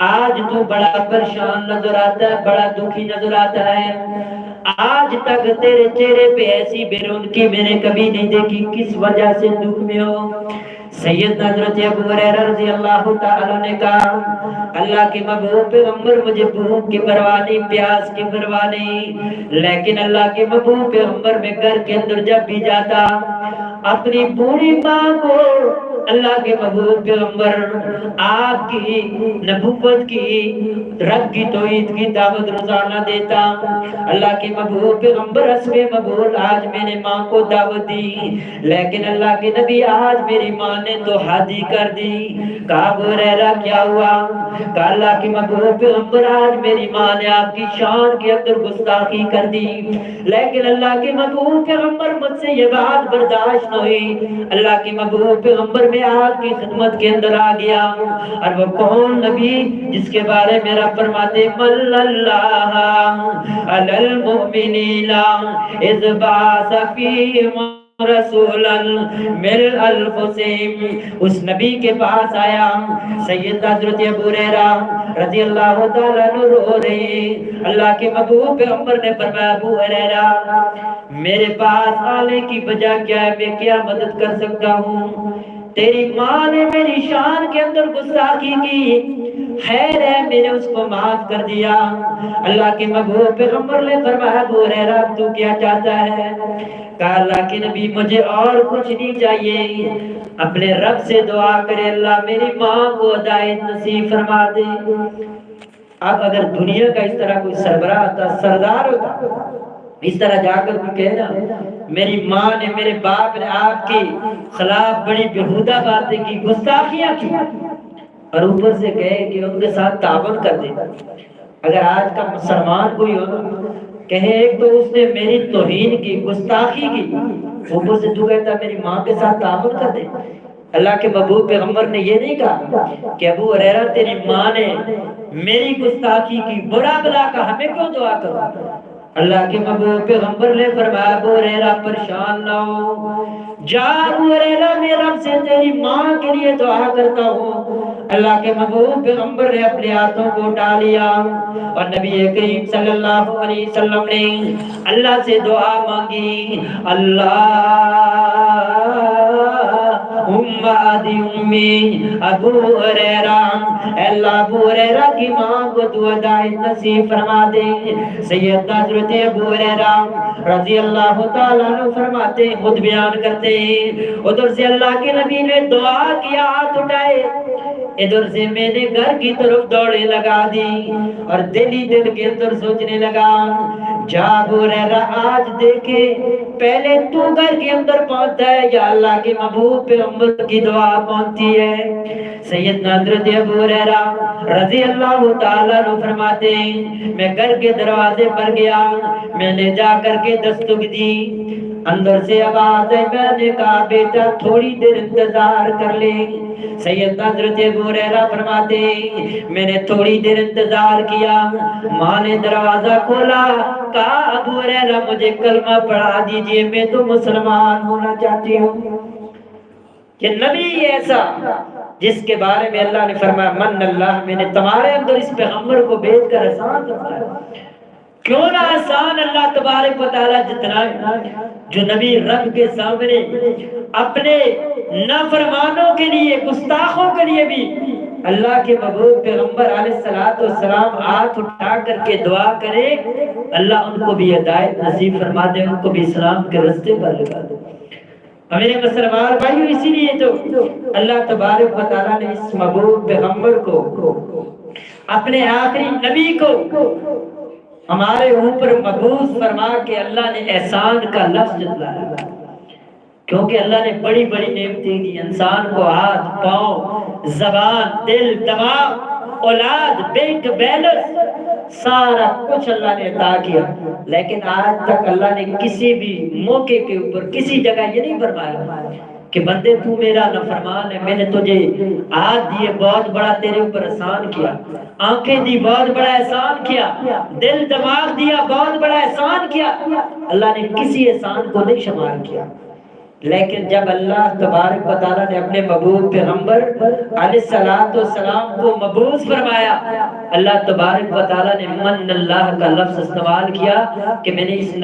آج تو بڑا پریشان نظر آتا ہے، بڑا دکھی نظر آتا ہے، آج تک تیرے چہرے پہ ایسی بے رونقی میں نے کبھی نہیں دیکھی، کس وجہ سے دکھ میں ہو؟ سیدنا حضرت ابو ہریرہ رضی اللہ تعالیٰ نے کہا اللہ کے محبوب پیغمبر مجھے بھوک کی پرواہ نہیں، پیاس کی پرواہ نہیں، لیکن اللہ کے محبوب پیغمبر میں گھر کے اندر جب بھی جاتا اپنی بوڑھی ماں کو اللہ کے محبوب پیغمبر آپ کی نبوت کی رب کی توحید کی دعوت روزانہ دیتا۔ اللہ کے محبوب پیغمبر حسب مقبول آج میں نے ماں کو دعوت دی، لیکن اللہ کے نبی آج میری ماں نے تو حادی کر دی۔ کہا ابو ہریرہ کیا ہوا؟ کہا اللہ کے محبوب پیغمبر آج میری ماں نے آپ کی شان کے اندر گستاخی کر دی، لیکن اللہ کے محبوب پیغمبر مجھ سے یہ بات برداشت نہ ہوئی۔ اللہ کے محبوب پیغمبر میں آپ کی خدمت کے اندر آ گیا، اور وہ کون نبی جس کے بارے میں رب فرماتے مل اللہ علی المؤمنین اذ بعث فیہم رسولا من انفسہم، اس نبی کے پاس آیا۔ سیدنا حضرت ابو ہریرہ رضی اللہ تعالیٰ عنہ رو رہے، اللہ کے محبوب پیغمبر نے فرمایا ابو ہریرہ میرے پاس آنے کی وجہ کیا ہے، میں کیا مدد کر سکتا ہوں؟ تیری ماں نے میری شان کے اندر گستاخی کی، خیر ہے میں نے اس کو معاف کر دیا۔ اللہ کے محبوب پیغمبر نے فرمایا ابو ہریرہ تو کیا چاہتا ہے؟ کہا اللہ کے نبی مجھے اور کچھ نہیں چاہیے، اپنے رب سے دعا کرے اللہ میری ماں کو ہدایت نصیب فرما دے۔ اب اگر دنیا کا اس طرح کوئی سربراہ ہوتا، سردار ہوتا، اس طرح جا کر کوئی کہنا میری ماں نے میرے باپ نے آپ کے خلاف بڑی بےہودہ باتیں کی، گستاخیاں کی، اور اوپر سے کہے کہ ان کے ساتھ تعاون کر دے۔ اگر آج کا مسلمان کوئی ہو کہے ایک تو اس نے میری توہین کی، گستاخی کی، اوپر سے تو کہتا میری ماں کے ساتھ تعاون کر دے۔ اللہ کے محبوب پیغمبر نے یہ نہیں کہا کہ ابو ہریرہ تیری ماں نے میری گستاخی کی، برا بلا کا ہمیں کیوں دعا کرو؟ اللہ کے محبوب پیغمبر نے فرمایا ابو ہریرہ پریشان نہ ہو، جا ابو ہریرہ میں رب سے تیری ماں کے لیے دعا کرتا ہوں۔ اللہ کے محبوب پیغمبر نے اپنے ہاتھوں کو اٹھا لیا، اور نبی کریم صلی اللہ علیہ وسلم نے اللہ سے دعا مانگی، امی ابو ہریرہ، اے اللہ ابو ہریرہ کی ماں کو تو ہدایت نصیب فرما دے۔ سیدنا حضرت ابو ہریرہ رضی اللہ تعالیٰ عنہ فرماتے خود بیان کرتے ہیں ادھر سے اللہ کے نبی نے دعا کیا، ہاتھ اٹھائے، ادھر سے میں نے گھر کی طرف دوڑے لگا دی، اور دل ہی دل کے اندر سوچنے لگا جا ابو ہریرہ آج دیکھے پہلے تو گھر کے اندر پہنچتا ہے یا اللہ کے محبوب پیغمبر کی دعا پہنچتی ہے؟ سیدنا حضرت ابو ہریرہ رضی اللہ تعالیٰ عنہ فرماتے ہیں میں گھر کے دروازے پر گیا، میں نے جا کر کے دستک دی، اندر سے آواز ہے، میں نے کہا بیٹا تھوڑی دیر انتظار کر لے۔ سیدنا حضرت ابو ہریرہ فرماتے میں نے تھوڑی دیر انتظار کیا، ماں نے دروازہ کھولا، کہا ابو ہریرہ مجھے کلمہ پڑھا دیجئے، میں تو مسلمان ہونا چاہتی ہوں۔ کہ نبی ایسا جس کے بارے میں اللہ نے فرمایا من اللہ، میں نے تمہارے اندر اس پیغمبر کو بھیج کر احسان فرمایا۔ کیوں نہ احسان اللہ تبارک و تعالیٰ جتنا جو نبی رب کے سامنے اپنے نافرمانوں کے لیے، گستاخوں کے لیے بھی اللہ کے محبوب پیغمبر علیہ السلام ہاتھ اٹھا کر کے دعا کرے اللہ ان کو بھی ہدایت نصیب فرما دے، ان کو بھی اسلام کے راستے پر لگا دے۔ میرے مسلمان بھائیو اسی لیے تو اللہ تبارک و تعالیٰ نے اس محبوب پیغمبر کو اپنے آخری نبی کو ہمارے اوپر مبعوث فرما کے اللہ نے احسان کا لفظ جتلایا، کیونکہ اللہ نے بڑی بڑی نعمتیں دی انسان کو، ہاتھ، پاؤں، زبان، دل، دماغ، اولاد، بینک بیلنس، سارا کچھ اللہ نے عطا کیا، لیکن آج تک اللہ نے کسی بھی موقع کے اوپر کسی جگہ یہ نہیں فرمایا کہ بندے تو میرا نافرمان ہے، میں نے تجھے ہاتھ دیے بہت بڑا تیرے اوپر احسان کیا، آنکھیں دی بہت بڑا احسان کیا، دل دماغ دیا بہت بڑا احسان کیا۔ اللہ نے کسی احسان کو نہیں شمار کیا، لیکن جب اللہ تبارک و تعالیٰ نے اپنے محبوب پیغمبر علیہ السلام کو مبعوث فرمایا، اللہ تبارک و تعالیٰ نے من اللہ کا لفظ استعمال کیا کہ میں نے اس